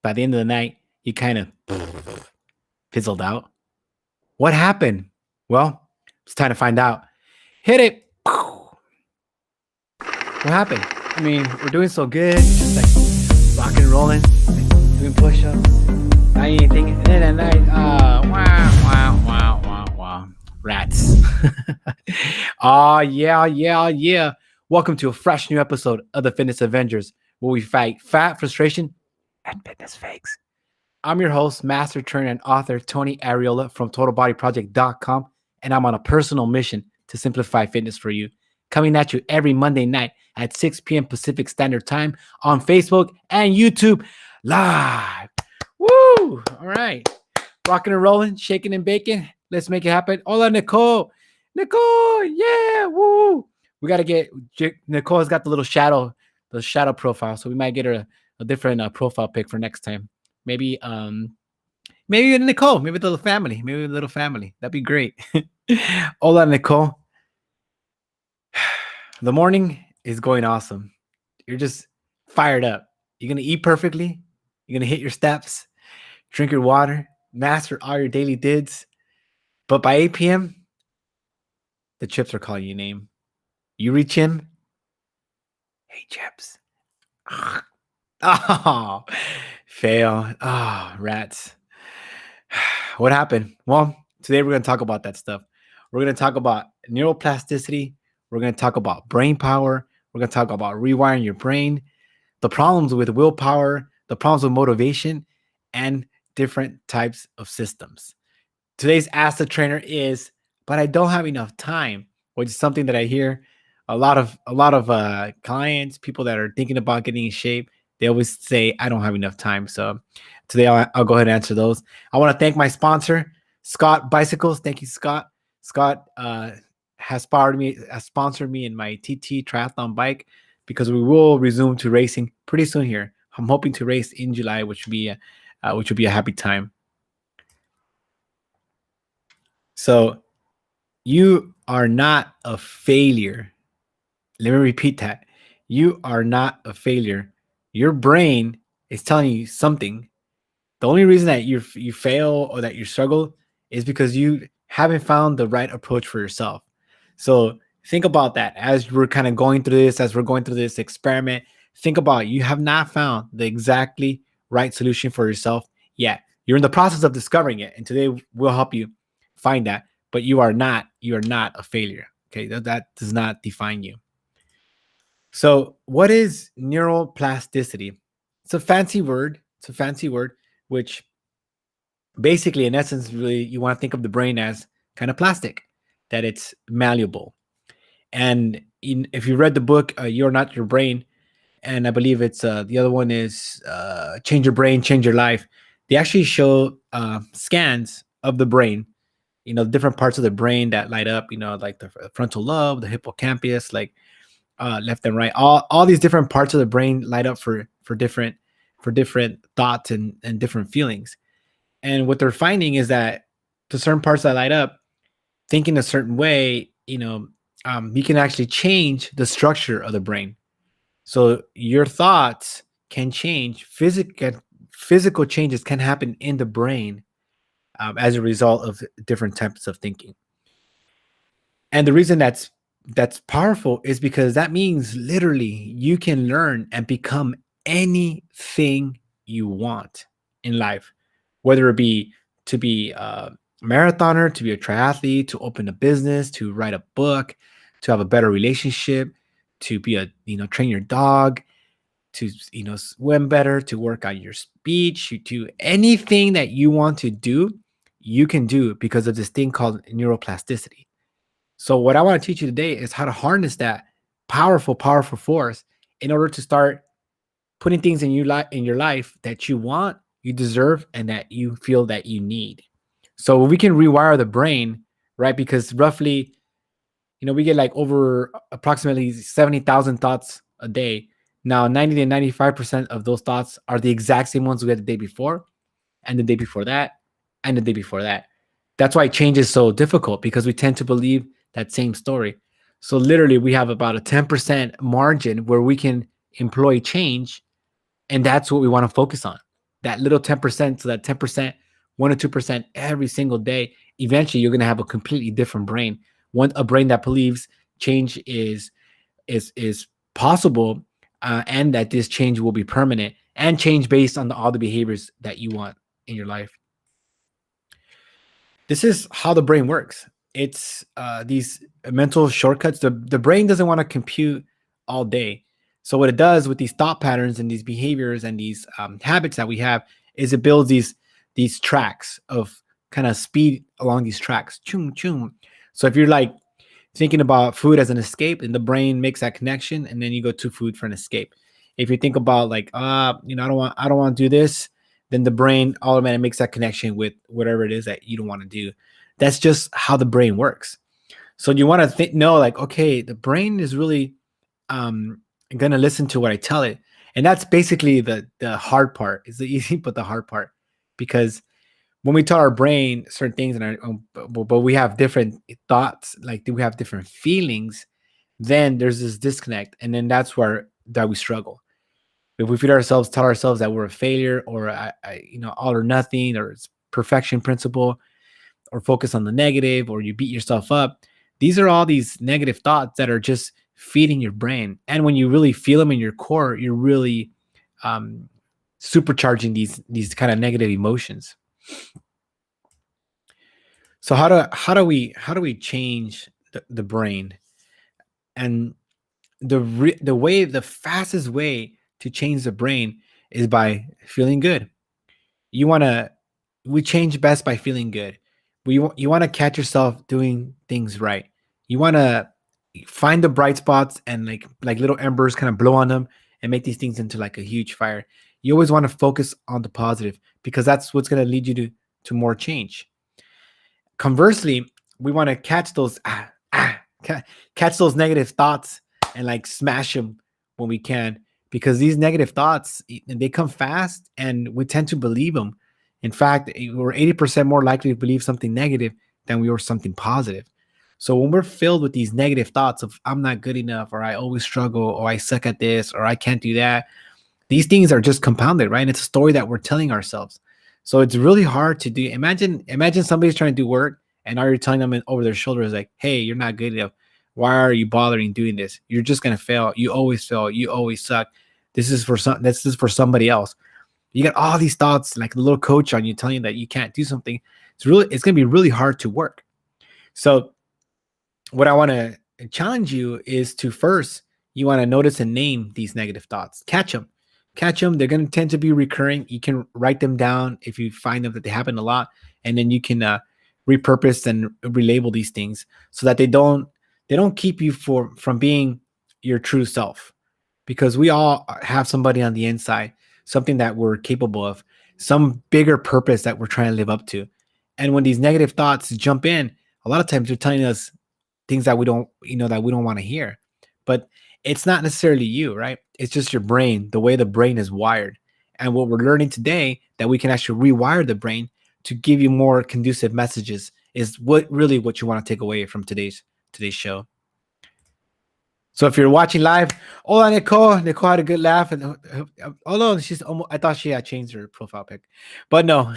By the end of the night, you kind of fizzled out. What happened? Well, it's time to find out. Hit it. What happened? I mean, we're doing so good, just like rocking and rolling, like doing push-ups. Not anything. And then at night, wow. Rats. Oh, yeah. Welcome to a fresh new episode of the Fitness Avengers, where we fight fat, frustration, and fitness fakes. I'm your host, master trainer and author Tony Arreola from TotalBodyProject.com, and I'm on a personal mission to simplify fitness for you. Coming at you every Monday night at 6 p.m. Pacific Standard Time on Facebook and YouTube live. Woo! All right. Rocking and rolling, shaking and baking. Let's make it happen. Hola, Nicole. Nicole, yeah, woo. We got to get, Nicole's got the shadow profile, so we might get her a different profile pic for next time. Maybe Nicole, maybe the little family. That'd be great. Hola, Nicole. The morning is going awesome. You're just fired up. You're going to eat perfectly. You're going to hit your steps, drink your water, master all your daily dids. But by 8 p.m., the chips are calling your name. You reach in. Hey, chips. Oh, fail. Oh, rats. What happened? Well, today we're going to talk about that stuff. We're going to talk about neuroplasticity. We're going to talk about brain power. We're going to talk about rewiring your brain, the problems with willpower, the problems with motivation, and different types of systems. Today's Ask the Trainer is, but I don't have enough time, which is something that I hear a lot of clients, people that are thinking about getting in shape. They always say, I don't have enough time. So today I'll go ahead and answer those. I want to thank my sponsor, Scott Bicycles. Thank you, Scott. Scott has sponsored me in my TT triathlon bike, because we will resume to racing pretty soon here. I'm hoping to race in July, which would be a happy time. So you are not a failure. Let me repeat that. You are not a failure. Your brain is telling you something. The only reason that you fail or that you struggle is because you haven't found the right approach for yourself. So think about that as we're kind of going through this experiment. Think about, you have not found the exactly right solution for yourself yet. You're in the process of discovering it, and today we'll help you find that. But you are not a failure. Okay, that does not define you. So what is neuroplasticity? It's a fancy word. Which basically, in essence, really, you want to think of the brain as kind of plastic, that it's malleable. And if you read the book, You're Not Your Brain, and I believe it's the other one is Change Your Brain, Change Your Life. They actually show scans of the brain, different parts of the brain that light up, like the frontal lobe, the hippocampus, like left and right. All these different parts of the brain light up for different thoughts and different feelings. And what they're finding is that to certain parts that light up, thinking a certain way, you can actually change the structure of the brain. So your thoughts can change. Physical changes can happen in the brain as a result of different types of thinking. And the reason that's powerful is because that means literally you can learn and become anything you want in life, whether it be to be a marathoner, to be a triathlete, to open a business, to write a book, to have a better relationship, to be train your dog, to swim better, to work on your speech, to anything that you want to do, you can do because of this thing called neuroplasticity. So what I want to teach you today is how to harness that powerful force in order to start putting things in your life that you want, you deserve, and that you feel that you need. So we can rewire the brain, right? Because roughly, we get like over approximately 70,000 thoughts a day. Now, 90 to 95% of those thoughts are the exact same ones we had the day before, and the day before that, and the day before that. That's why change is so difficult, because we tend to believe that same story. So literally, we have about a 10% margin where we can employ change, and that's what we want to focus on. that little 10%, so that 10%, 1 or 2% every single day, eventually you're gonna have a completely different brain. A brain that believes change is possible, and that this change will be permanent and change based on all the behaviors that you want in your life. This is how the brain works. It's these mental shortcuts. The brain doesn't want to compute all day. So what it does with these thought patterns and these behaviors and these habits that we have is it builds these tracks of kind of speed along these tracks. Choom, choom. So if you're like thinking about food as an escape, and the brain makes that connection, and then you go to food for an escape. If you think about like, I don't want to do this, then the brain automatically makes that connection with whatever it is that you don't want to do. That's just how the brain works. So you want to know, like, okay, the brain is really going to listen to what I tell it, and that's basically the hard part. It's the easy but the hard part, because when we tell our brain certain things, and but we have different thoughts, like we have different feelings, then there's this disconnect, and then that's where that we struggle. If we tell ourselves that we're a failure, or all or nothing, or it's perfection principle, or focus on the negative, or you beat yourself up, these are all these negative thoughts that are just feeding your brain. And when you really feel them in your core, you're really um, supercharging these kind of negative emotions. So how do we change the brain? And the fastest way to change the brain is by feeling good. You want to We change best by feeling good. You want to catch yourself doing things right. You want to find the bright spots, and like little embers, kind of blow on them and make these things into like a huge fire. You always want to focus on the positive, because that's what's going to lead you to more change. Conversely, we want to catch those negative thoughts and like smash them when we can, because these negative thoughts, they come fast and we tend to believe them. In fact, we're 80% more likely to believe something negative than we were something positive. So when we're filled with these negative thoughts of I'm not good enough, or I always struggle, or I suck at this, or I can't do that, these things are just compounded, right? And it's a story that we're telling ourselves. So it's really hard to do. Imagine somebody's trying to do work, and all you're telling them over their shoulder is like, hey, you're not good enough. Why are you bothering doing this? You're just gonna fail. You always fail. You always suck. This is for somebody else. You got all these thoughts, like a little coach on you, telling you that you can't do something. It's gonna be really hard to work. So what I want to challenge you is to first, you want to notice and name these negative thoughts. Catch them. They're going to tend to be recurring. You can write them down if you find them that they happen a lot, and then you can repurpose and relabel these things so that they don't keep you from being your true self, because we all have somebody on the inside, something that we're capable of, some bigger purpose that we're trying to live up to. And when these negative thoughts jump in, a lot of times they're telling us things that we don't want to hear. But it's not necessarily you, right? It's just your brain, the way the brain is wired. And what we're learning today, that we can actually rewire the brain to give you more conducive messages, is what you want to take away from today's show. So if you're watching live, hola Nicole. Nicole had a good laugh, and although she's almost, I thought she had changed her profile pic, but no.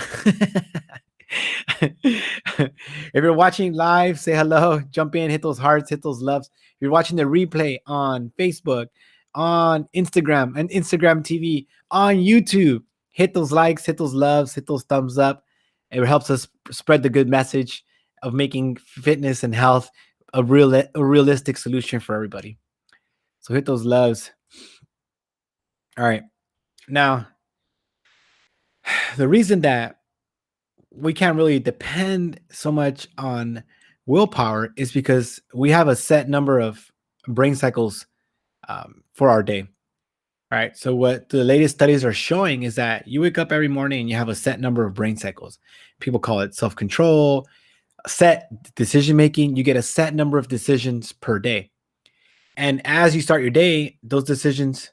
If you're watching live, say hello, jump in, hit those hearts, hit those loves. If you're watching the replay on Facebook, on Instagram and Instagram TV, on YouTube, hit those likes, hit those loves, hit those thumbs up. It helps us spread the good message of making fitness and health a realistic solution for everybody. So hit those loves. All right. Now, the reason that we can't really depend so much on willpower is because we have a set number of brain cycles for our day. All right. So what the latest studies are showing is that you wake up every morning and you have a set number of brain cycles. People call it self-control, set decision making. You get a set number of decisions per day. And as you start your day, those decisions,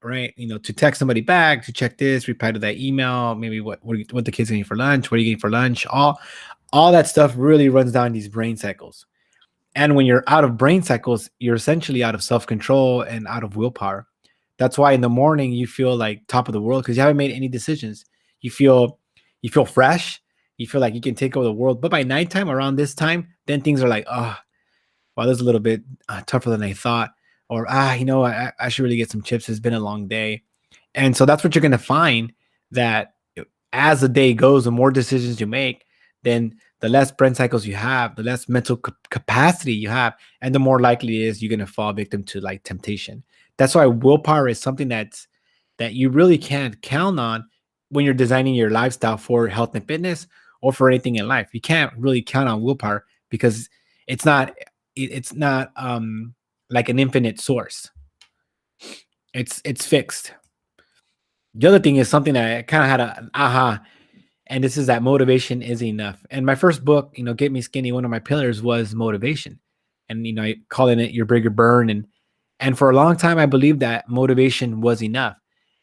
right? To text somebody back, to check this, reply to that email, maybe what the kids are eating for lunch, what are you getting for lunch, all that stuff really runs down these brain cycles. And when you're out of brain cycles, you're essentially out of self-control and out of willpower. That's why in the morning you feel like top of the world because you haven't made any decisions. You feel fresh. You feel like you can take over the world. But by nighttime, around this time, then things are like, oh, wow, this is a little bit tougher than I thought. Or I should really get some chips. It's been a long day, and so that's what you're gonna find that as the day goes, the more decisions you make, then the less brain cycles you have, the less mental capacity you have, and the more likely it is you're gonna fall victim to like temptation. That's why willpower is something that you really can't count on when you're designing your lifestyle for health and fitness or for anything in life. You can't really count on willpower because it's not like an infinite source. It's fixed. The other thing is something that I kind of had an aha, and this is that motivation is enough. And my first book, Get Me Skinny, one of my pillars was motivation, and I calling it your bigger burn, and for a long time I believed that motivation was enough.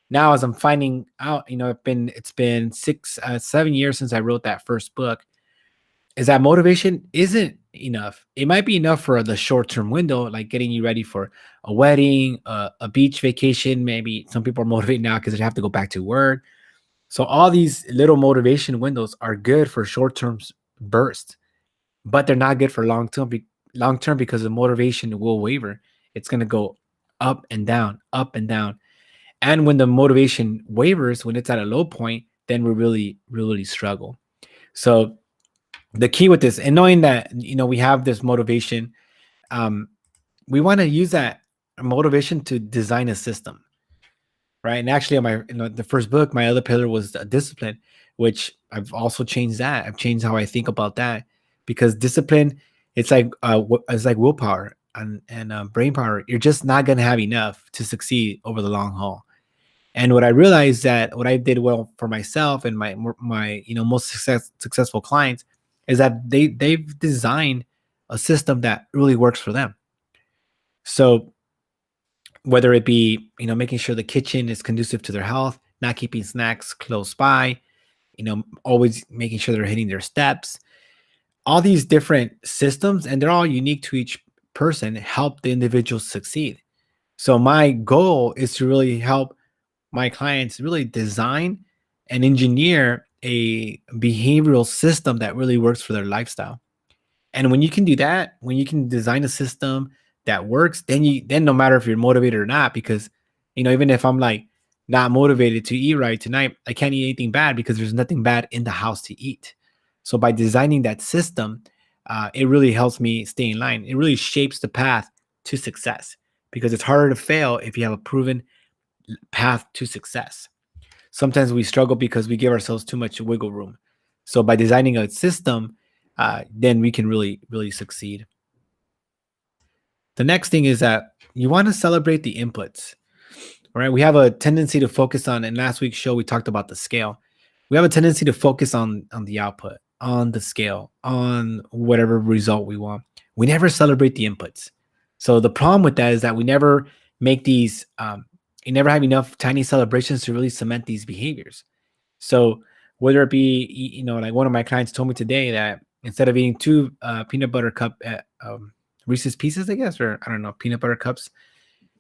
Now, as I'm finding out, it's been 7 years since I wrote that first book, is that motivation isn't enough. It might be enough for the short-term window, like getting you ready for a wedding, a beach vacation. Maybe some people are motivated now because they have to go back to work. So all these little motivation windows are good for short-term bursts, but they're not good for long-term. Long-term because the motivation will waver. It's going to go up and down, up and down. And when the motivation wavers, when it's at a low point, then we really, really struggle. So the key with this, and knowing that we have this motivation, we want to use that motivation to design a system, right? And actually, on the first book, my other pillar was discipline, which I've also changed that. I've changed how I think about that because discipline, it's like willpower and brain power. You're just not gonna have enough to succeed over the long haul. And what I realized that what I did well for myself and my most successful clients is that they've designed a system that really works for them. So whether it be making sure the kitchen is conducive to their health, not keeping snacks close by, always making sure they're hitting their steps, all these different systems, and they're all unique to each person, help the individual succeed. So my goal is to really help my clients really design and engineer a behavioral system that really works for their lifestyle. And when you can do that, when you can design a system that works, then no matter if you're motivated or not, because even if I'm like not motivated to eat right tonight, I can't eat anything bad because there's nothing bad in the house to eat. So by designing that system, it really helps me stay in line. It really shapes the path to success because it's harder to fail if you have a proven path to success. Sometimes we struggle because we give ourselves too much wiggle room. So by designing a system, then we can really, really succeed. The next thing is that you want to celebrate the inputs. All right. We have a tendency to focus on, in last week's show, we talked about the scale. We have a tendency to focus on the output, on the scale, on whatever result we want. We never celebrate the inputs. So the problem with that is that we never make these, you never have enough tiny celebrations to really cement these behaviors. So whether it be, like one of my clients told me today that instead of eating two peanut butter cup Reese's Pieces, I guess, or I don't know, peanut butter cups,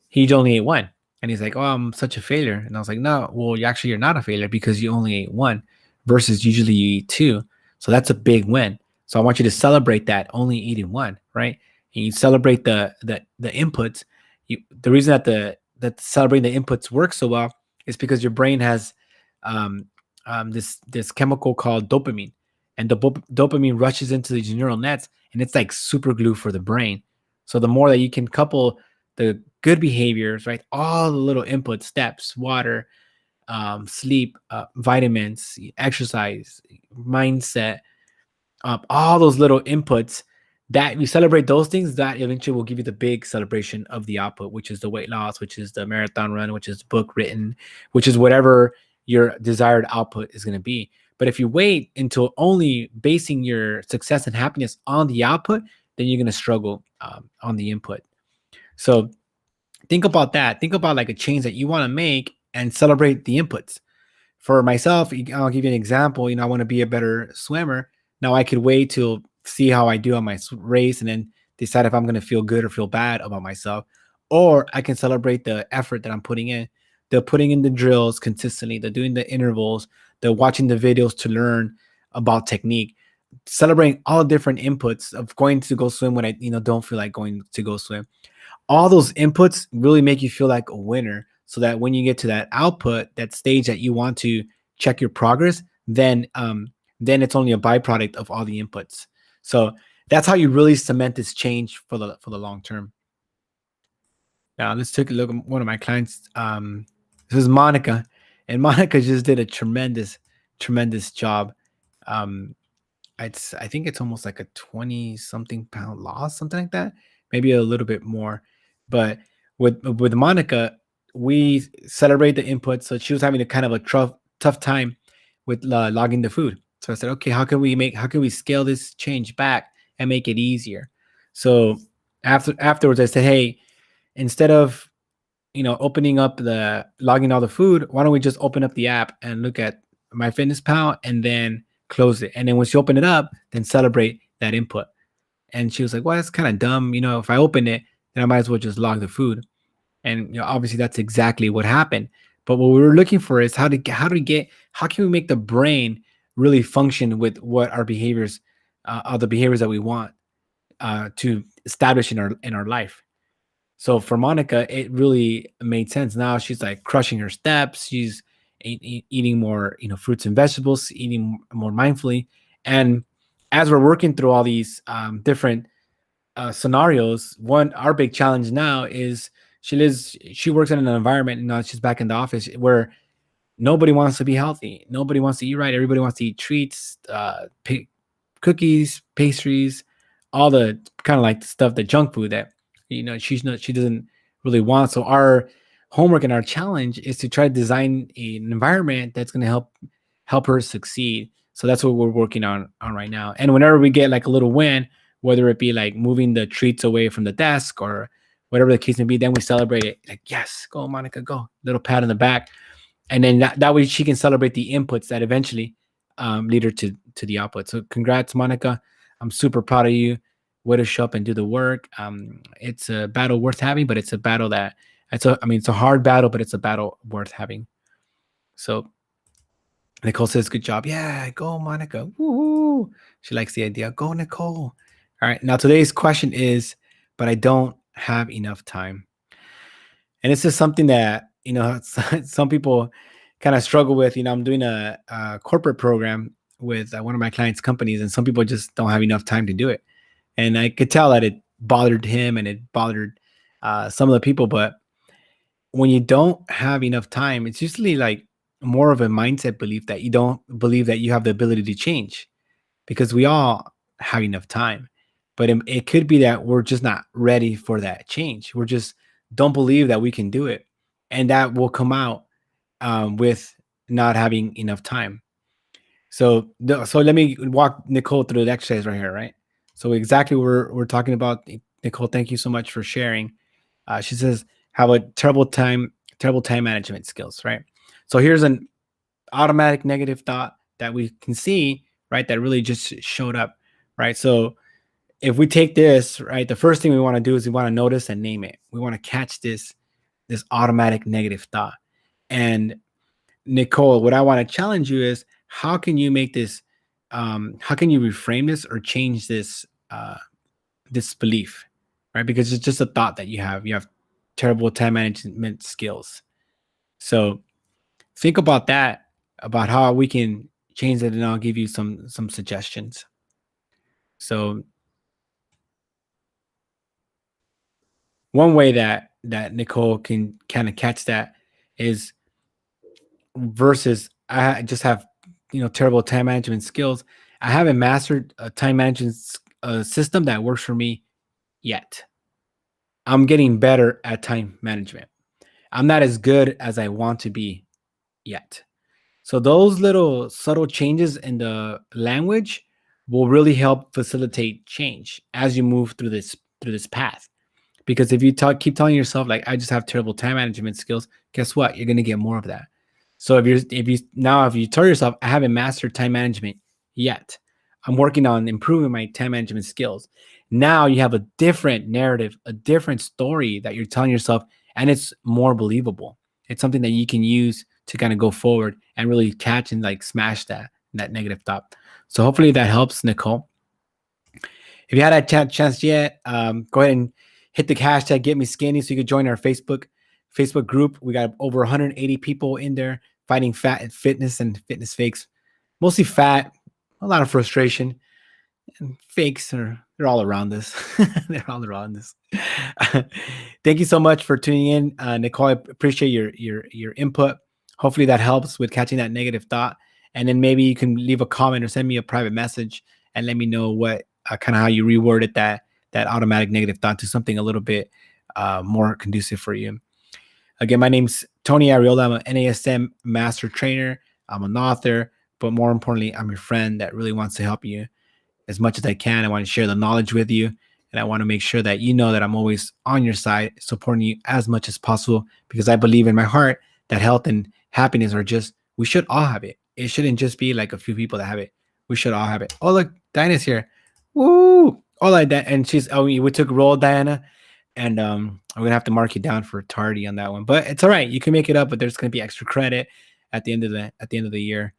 he only ate one. And he's like, oh, I'm such a failure. And I was like, no, well, you're not a failure because you only ate one versus usually you eat two. So that's a big win. So I want you to celebrate that only eating one, right? And you celebrate the inputs. The reason that celebrating the inputs works so well is because your brain has this chemical called dopamine, and the dopamine rushes into these neural nets, and it's like super glue for the brain. So the more that you can couple the good behaviors, right, all the little input steps, water, sleep, vitamins, exercise, mindset, all those little inputs, that you celebrate those things, that eventually will give you the big celebration of the output, which is the weight loss, which is the marathon run, which is book written, which is whatever your desired output is going to be. But if you wait until only basing your success and happiness on the output, then you're going to struggle on the input. So think about that. Think about like a change that you want to make and celebrate the inputs. For myself, I'll give you an example. I want to be a better swimmer. Now I could wait to see how I do on my race and then decide if I'm going to feel good or feel bad about myself. or I can celebrate the effort that I'm putting in. They're putting in the drills consistently. They're doing the intervals. They're watching the videos to learn about technique. Celebrating all the different inputs of going to go swim when I, don't feel like going to go swim. All those inputs really make you feel like a winner, so that when you get to that output, that stage that you want to check your progress, then it's only a byproduct of all the inputs. So that's how you really cement this change for the long term. Now let's take a look at one of my clients. This is Monica, and Monica just did a tremendous job. Um, I think it's almost like a 20 something pound loss, something like that, maybe a little bit more. But with Monica, we celebrate the input. So she was having a kind of a tough time with logging the food. So I said, okay, how can we scale this change back and make it easier? So afterwards, I said, hey, instead of opening up the logging all the food, why don't we just open up the app and look at MyFitnessPal and then close it? And then once you open it up, then celebrate that input. And she was like, well, that's kind of dumb. If I open it, then I might as well just log the food. And obviously that's exactly what happened. But what we were looking for is how can we make the brain really function with what our behaviors are, the behaviors that we want to establish in our life. So for Monica, it really made sense. Now she's like crushing her steps. She's eating more, fruits and vegetables, eating more mindfully. And as we're working through all these different scenarios, our big challenge now is she works in an environment, and now she's back in the office where nobody wants to be healthy. Nobody wants to eat right. Everybody wants to eat treats, cookies, pastries, all the kind of like stuff, the junk food that she doesn't really want. So our homework and our challenge is to try to design an environment that's going to help her succeed. So that's what we're working on right now. And whenever we get like a little win, whether it be like moving the treats away from the desk or whatever the case may be, then we celebrate it. Like, yes, go Monica, go. Little pat on the back. And then that way she can celebrate the inputs that eventually lead her to the output. So congrats, Monica. I'm super proud of you. Way to show up and do the work. It's a battle worth having, but it's a battle it's a hard battle, but it's a battle worth having. So Nicole says, good job. Yeah, go Monica. Woohoo. She likes the idea. Go Nicole. All right. Now today's question is, but I don't have enough time. And it's just something that, some people kind of struggle with. I'm doing a corporate program with one of my clients' companies, and some people just don't have enough time to do it. And I could tell that it bothered him and it bothered some of the people. But when you don't have enough time, it's usually like more of a mindset belief that you don't believe that you have the ability to change, because we all have enough time. But it could be that we're just not ready for that change. We're just don't believe that we can do it. And that will come out with not having enough time. So let me walk Nicole through the exercise right here, right? So exactly what we're talking about. Nicole, thank you so much for sharing. She says, have a terrible time management skills, right? So here's an automatic negative thought that we can see, right? That really just showed up, right? So if we take this, right, the first thing we want to do is we want to notice and name it. We want to catch this automatic negative thought. And Nicole, what I want to challenge you is, how can you make this, how can you reframe this or change this, this belief, right? Because it's just a thought that you have terrible time management skills. So think about that, about how we can change it, and I'll give you some suggestions. So one way that Nicole can kind of catch that is, versus I just have terrible time management skills, I haven't mastered a time management system that works for me yet. I'm getting better at time management. I'm not as good as I want to be yet. So those little subtle changes in the language will really help facilitate change as you move through this path. Because if you keep telling yourself like, I just have terrible time management skills, guess what? You're going to get more of that. So if you tell yourself, I haven't mastered time management yet, I'm working on improving my time management skills. Now you have a different narrative, a different story that you're telling yourself, and it's more believable. It's something that you can use to kind of go forward and really catch and like smash that negative thought. So hopefully that helps, Nicole. If you had a chance yet, go ahead and hit the hashtag Get Me Skinny so you could join our Facebook group. We got over 180 people in there fighting fat and fitness fakes, mostly fat, a lot of frustration, and fakes they're all around us. They're all around us. Thank you so much for tuning in, Nicole. I appreciate your input. Hopefully that helps with catching that negative thought. And then maybe you can leave a comment or send me a private message and let me know what kind of how you reworded that automatic negative thought to something a little bit more conducive for you. Again, my name's Tony Arreola. I'm an NASM master trainer. I'm an author, but more importantly, I'm your friend that really wants to help you as much as I can. I want to share the knowledge with you, and I want to make sure that you know that I'm always on your side, supporting you as much as possible, because I believe in my heart that health and happiness are just, we should all have it. It shouldn't just be like a few people that have it. We should all have it. Oh, look, Diana's here. Woo! Oh, like that. And we took roll, Diana. And I'm gonna have to mark you down for tardy on that one, but it's all right. You can make it up, but there's gonna be extra credit at the end of the year.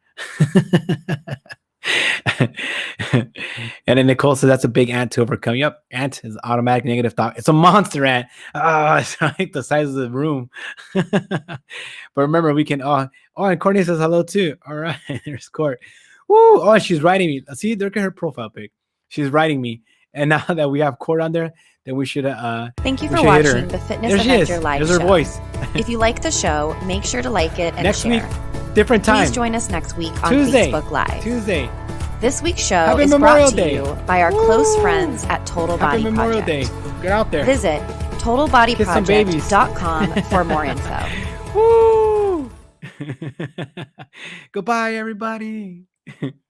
And then Nicole says that's a big ant to overcome. Yep, ant is automatic negative thought. It's a monster ant. It's like the size of the room. But remember, we can. And Courtney says hello too. All right, there's Court. Woo! Oh, she's writing me. See, look at her profile pic. She's writing me. And now that we have Court on there, then we should. Thank you for watching the Fitness Avenger live There's her show. Voice. If you like the show, make sure to like it and next share. Week, different time. Please join us next week on Tuesday, Facebook Live. Tuesday. This week's show Happy is Memorial brought to Day. you by our close friends at Total Happy Body Memorial Project. Day. Get out there. Visit totalbodyproject.com for more info. Woo! Goodbye, everybody.